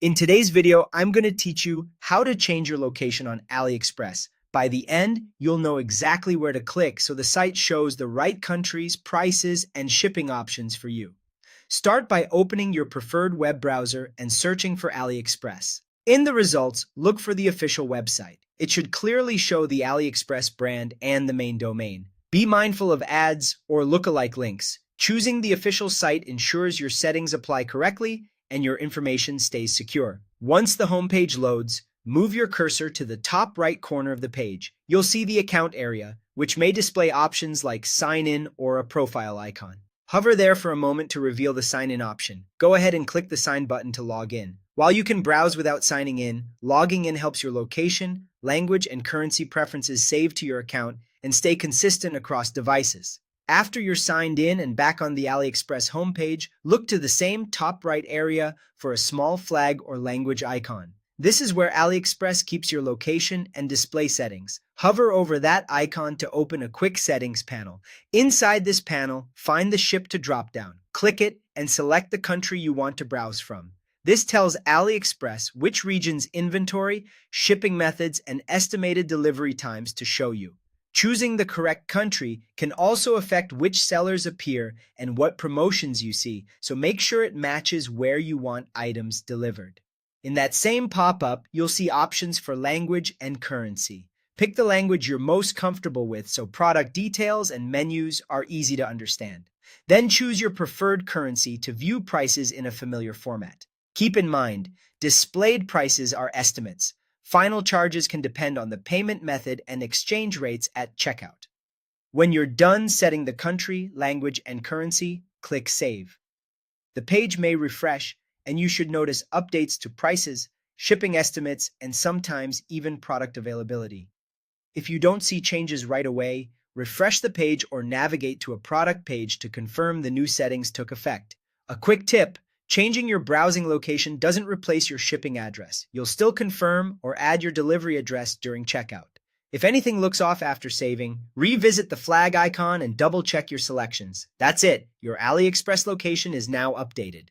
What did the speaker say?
In today's video, I'm going to teach you how to change your location on AliExpress. By the end, you'll know exactly where to click so the site shows the right countries, prices, and shipping options for you. Start by opening your preferred web browser and searching for AliExpress. In the results, look for the official website. It should clearly show the AliExpress brand and the main domain. Be mindful of ads or lookalike links. Choosing the official site ensures your settings apply correctly and your information stays secure. Once the homepage loads, move your cursor to the top right corner of the page. You'll see the account area, which may display options like sign in or a profile icon. Hover there for a moment to reveal the sign in option. Go ahead and click the sign button to log in. While you can browse without signing in, logging in helps your location, language, and currency preferences save to your account and stay consistent across devices. After you're signed in and back on the AliExpress homepage, look to the same top right area for a small flag or language icon. This is where AliExpress keeps your location and display settings. Hover over that icon to open a quick settings panel. Inside this panel, find the Ship to dropdown. Click it and select the country you want to browse from. This tells AliExpress which region's inventory, shipping methods, and estimated delivery times to show you. Choosing the correct country can also affect which sellers appear and what promotions you see, so make sure it matches where you want items delivered. In that same pop-up, you'll see options for language and currency. Pick the language you're most comfortable with so product details and menus are easy to understand. Then choose your preferred currency to view prices in a familiar format. Keep in mind, displayed prices are estimates. Final charges can depend on the payment method and exchange rates at checkout. When you're done setting the country, language, and currency, click Save. The page may refresh, and you should notice updates to prices, shipping estimates, and sometimes even product availability. If you don't see changes right away, refresh the page or navigate to a product page to confirm the new settings took effect. A quick tip: changing your browsing location doesn't replace your shipping address. You'll still confirm or add your delivery address during checkout. If anything looks off after saving, revisit the flag icon and double-check your selections. That's it. Your AliExpress location is now updated.